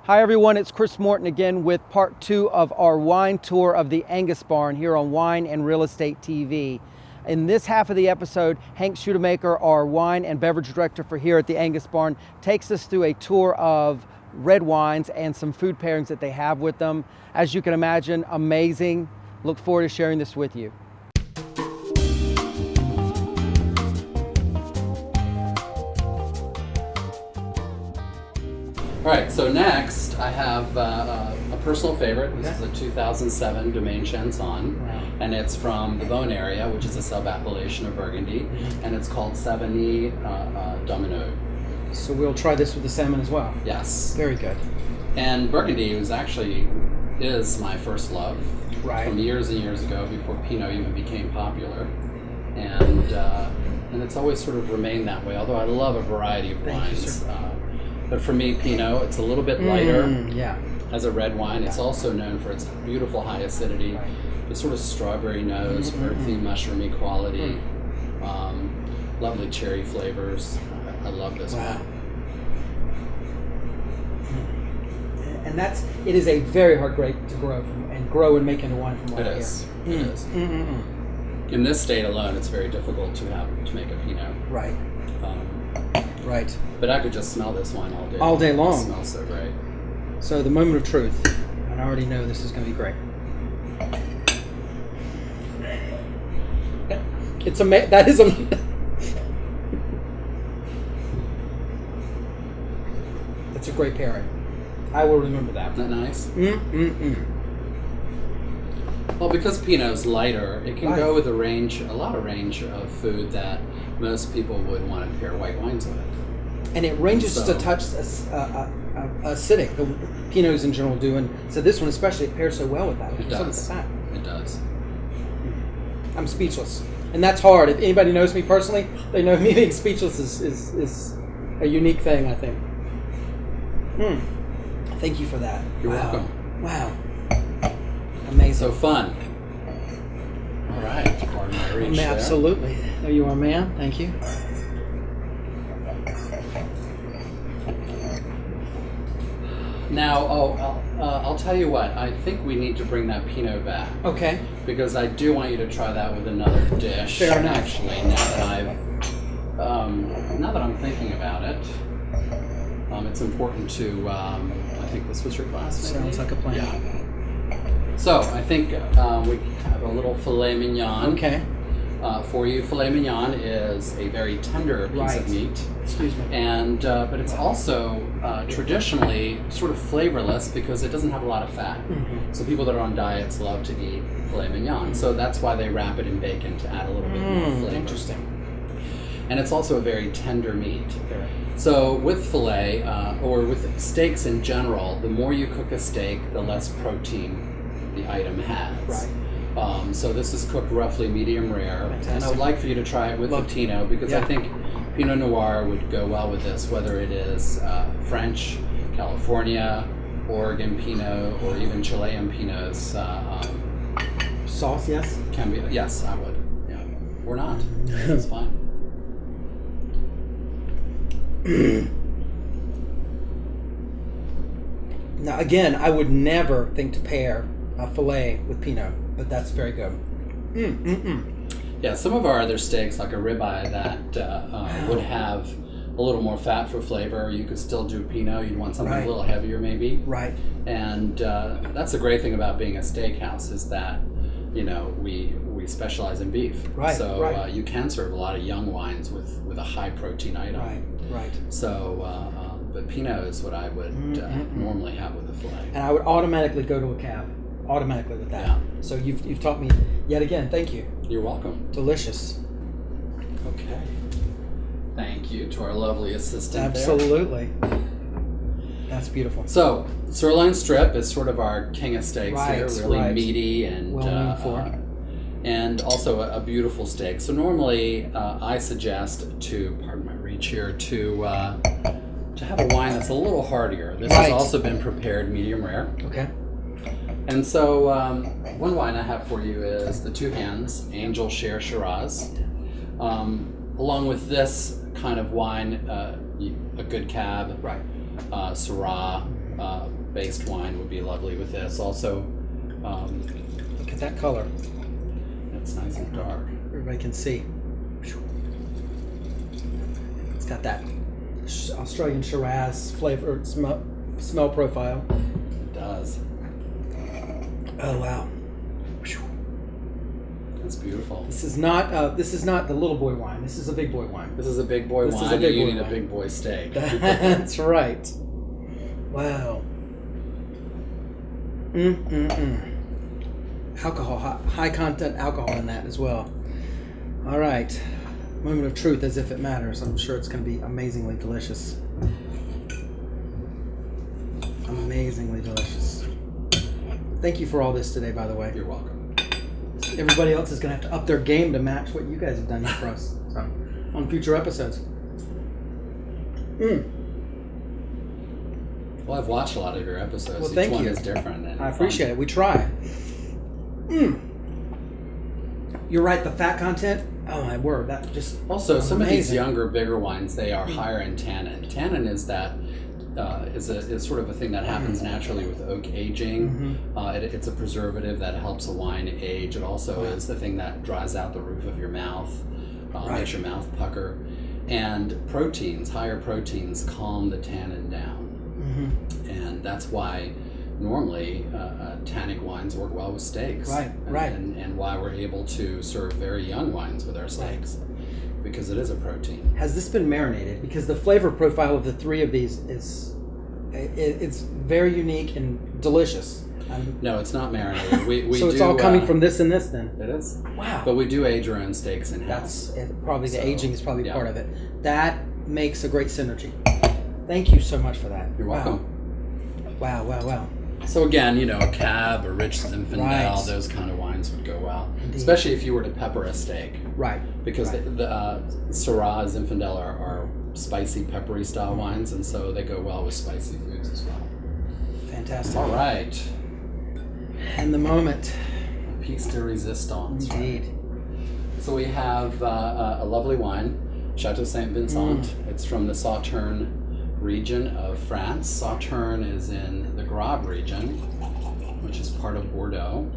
Hi everyone, it's Chris Morton again with part 2 of our wine tour of the Angus Barn here on Wine and Real Estate TV. In this half of the episode, Henk Schuitemaker, our wine and beverage director for here at the Angus Barn, takes us through a tour of red wines and some food pairings that they have with them. As you can imagine, amazing. Look forward to sharing this with you. All right, so next I have a personal favorite. This is a 2007 Domaine Chanson, and it's from the Beaune area, which is a sub-appellation of Burgundy, and it's called Savigny Domineux. So we'll try this with the salmon as well. Yes. Very good. And Burgundy is my first love from years and years ago, before Pinot even became popular, and it's always sort of remained that way. Although I love a variety of wines. But for me, Pinot, it's a little bit lighter as a red wine. It's also known for its beautiful high acidity, the sort of strawberry nose, earthy, mushroomy quality, lovely cherry flavors. I love this wine. And it is a very hard grape to grow from, and grow and make into wine from It is. In this state alone, it's very difficult to make a Pinot. Right. Right. But I could just smell this wine all day. All day long. It smells so great. So the moment of truth, and I already know this is going to be great. It's that is That's a great pairing. I will remember that. Isn't that nice? Well, because Pinot's lighter, it can go with a lot of range of food that most people would want to pair white wines with. And it ranges just a touch acidic. The Pinots in general do, and so this one especially, it pairs so well with that. It does. It does. I'm speechless, and that's hard. If anybody knows me personally, they know me being speechless is a unique thing, I think. Thank you for that. You're welcome. Wow. Amazing. So fun. All right. Pardon my reach there. Absolutely. There you are, ma'am. Thank you. Now, I'll tell you what. I think we need to bring that Pinot back. Okay. Because I do want you to try that with another dish. Fair enough. Actually, now that I'm thinking about it, it's important to. I think this was your class. Maybe? Sounds like a plan. Yeah. So I think we have a little filet mignon. Okay. For you, filet mignon is a very tender piece of meat. Excuse me. And but it's also traditionally sort of flavorless because it doesn't have a lot of fat. So people that are on diets love to eat filet mignon. So that's why they wrap it in bacon to add a little bit more flavor. Interesting. And it's also a very tender meat. Okay. So with filet, or with steaks in general, the more you cook a steak, the less protein the item has. Right. So this is cooked roughly medium rare. Fantastic. And I would like for you to try it with a Pinot, because I think Pinot Noir would go well with this, whether it is French, California, Oregon Pinot, or even Chilean Pinots. Sauce, yes? Can be. Yes, I would. Yeah. Or not. It's fine. Now, again, I would never think to pair a filet with Pinot, but that's very good. Yeah, some of our other steaks, like a ribeye, that would have a little more fat for flavor. You could still do Pinot. You'd want something a little heavier, maybe. Right. And that's the great thing about being a steakhouse, is that we specialize in beef. Right. So you can serve a lot of young wines with a high protein item. Right. So, but Pinot is what I would normally have with a filet. And I would automatically go to a cab, automatically with that. Yeah. So you've taught me yet again. Thank you. You're welcome. Delicious. Okay. Thank you to our lovely assistant. Absolutely. That's beautiful. So, sirloin strip is sort of our king of steaks here, really meaty and well known for. And also a beautiful steak. So normally I suggest to, pardon my reach here, to have a wine that's a little heartier. This has also been prepared medium rare. Okay. And so one wine I have for you is the Two Hands Angel Share Shiraz. Along with this kind of wine, a good cab, Syrah, based wine would be lovely with this. Also, look at that color. it's nice and dark. Everybody can see. It's got that Australian Shiraz flavor, smell profile. It does. Oh wow. That's beautiful. This is not the little boy wine. This is a big boy wine. This is a big boy wine. And you need a big boy steak. That's right. Wow. Alcohol, high content alcohol in that as well. All right. Moment of truth, as if it matters. I'm sure it's going to be amazingly delicious. Amazingly delicious. Thank you for all this today, by the way. You're welcome. Everybody else is going to have to up their game to match what you guys have done here for us. So, on future episodes. Well, I've watched a lot of your episodes. Well, thank Each one you. is different. And I appreciate it. We try. You're right. The fat content. Oh my word! That just also some of these amazing. Younger, bigger wines. They are higher in tannin. Tannin is that is sort of a thing that happens naturally with oak aging. It's a preservative that helps a wine age. It also is the thing that dries out the roof of your mouth, makes your mouth pucker. And proteins, higher proteins, calm the tannin down. And that's why normally tannic wines work well with steaks. And why we're able to serve very young wines with our steaks. Because it is a protein. Has this been marinated? Because the flavor profile of the three of these it's very unique and delicious. No, it's not marinated. We so it's all coming from this and this then? It is. Wow. But we do age our own steaks in-house. That's probably the aging is probably part of it. That makes a great synergy. Thank you so much for that. You're welcome. Wow. So again, a Cab, a rich Zinfandel, those kind of wines would go well. Indeed. Especially if you were to pepper a steak. Right. Because the Syrah, Zinfandel are spicy, peppery style wines, and so they go well with spicy foods as well. Fantastic. All right. And the moment. Piece de resistance. Indeed. Right? So we have a lovely wine, Chateau Saint Vincent. It's from the Sauterne region of France. Sauterne is in the Grave region, which is part of Bordeaux,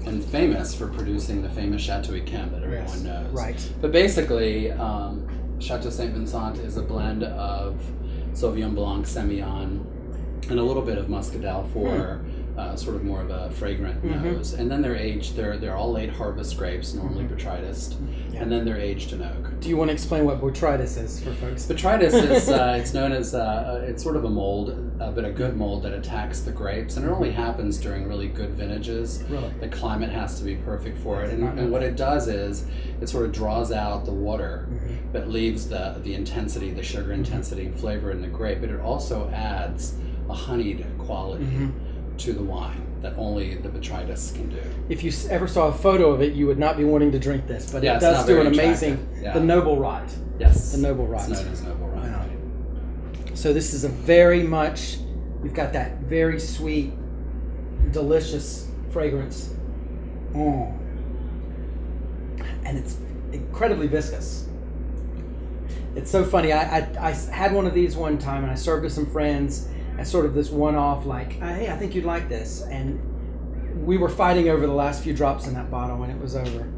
and famous for producing the famous Chateau Yquem that everyone knows. Right. But basically, Chateau Saint Vincent is a blend of Sauvignon Blanc, Semillon, and a little bit of Muscadel for sort of more of a fragrant nose. And then they're aged. They're all late harvest grapes, normally botrytis, and then they're aged in oak. Do you want to explain what botrytis is for folks? Botrytis is it's known as it's sort of a mold, but a good mold that attacks the grapes, and it only happens during really good vintages. Really? The climate has to be perfect for it, and what it does is it sort of draws out the water, but leaves the intensity, the sugar intensity and flavor in the grape. But it also adds a honeyed quality to the wine that only the botrytis can do. If you ever saw a photo of it, you would not be wanting to drink this, but it does do very an amazing, attractive. the Noble Rot. Yes. The Noble Rot. It's known as Noble Rot. Wow. So this is a very much, you've got that very sweet, delicious fragrance. And it's incredibly viscous. It's so funny. I had one of these one time and I served with some friends as sort of this one-off, like, hey, I think you'd like this. And we were fighting over the last few drops in that bottle when it was over.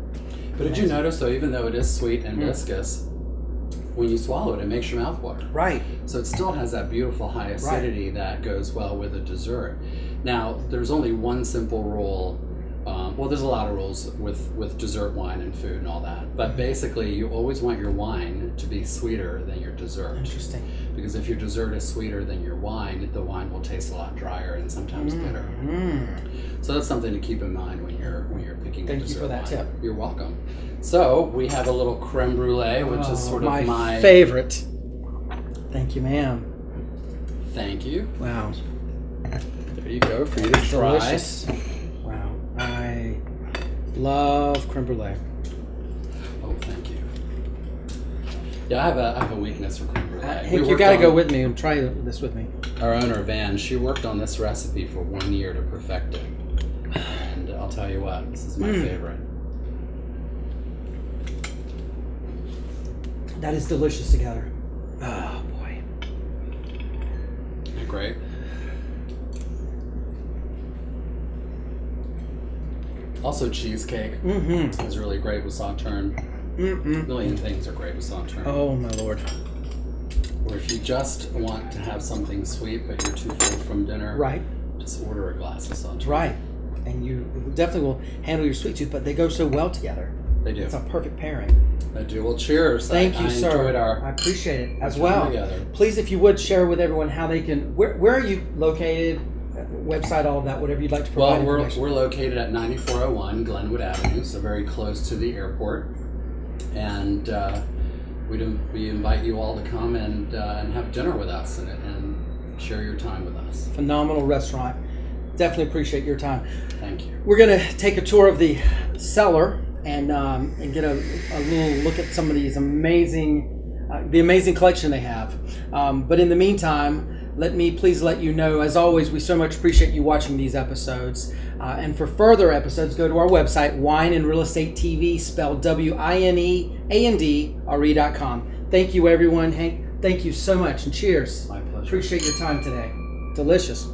But did you notice, though, even though it is sweet and viscous, when you swallow it, it makes your mouth water. Right. So it still has that beautiful high acidity that goes well with a dessert. Now, there's only one simple rule. Well, there's a lot of rules with dessert wine and food and all that. But basically, you always want your wine to be sweeter than your dessert. Interesting. Because if your dessert is sweeter than your wine, the wine will taste a lot drier and sometimes bitter. So that's something to keep in mind when you're picking a dessert wine. Thank you for that tip. You're welcome. So we have a little creme brulee, which is sort of my favorite. Thank you, ma'am. Thank you. Wow. There you go for you to try. Delicious. Wow. I love creme brulee. Oh, thank you. Yeah, I have a weakness for creme brulee. Henk, you got to go with me and try this with me. Our owner, Van, she worked on this recipe for 1 year to perfect it. And I'll tell you what, this is my favorite. That is delicious together. Oh, boy. Isn't it great? Also, cheesecake is really great with Sauterne. A million things are great with Sauterne. Oh my Lord. Or if you just want to have something sweet but you're too full from dinner, right, just order a glass of Sauterne. Right, and you definitely will handle your sweet tooth, but they go so well together. They do. It's a perfect pairing. They do. Well, cheers. Thank you, sir. I appreciate it as well. Together. Please, if you would, share with everyone how they can. Where are you located? Website, all of that, whatever you'd like to provide. Well, we're located at 9401 Glenwood Avenue, so very close to the airport, and we invite you all to come and have dinner with us and share your time with us. Phenomenal restaurant. Definitely appreciate your time. Thank you. We're going to take a tour of the cellar and get a little look at some of these the amazing collection they have. But in the meantime, let me please let you know, as always, we so much appreciate you watching these episodes. And for further episodes, go to our website, Wine and Real Estate TV, spelled WINEANDRE.com. Thank you, everyone. Hank, thank you so much, and cheers. My pleasure. Appreciate your time today. Delicious.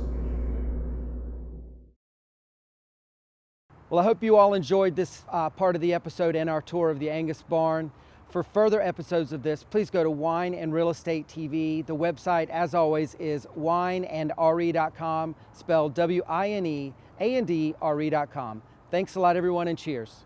Well, I hope you all enjoyed this part of the episode and our tour of the Angus Barn. For further episodes of this, please go to Wine and Real Estate TV. The website, as always, is wineandre.com, spelled WINEANDRE.com. Thanks a lot, everyone, and cheers.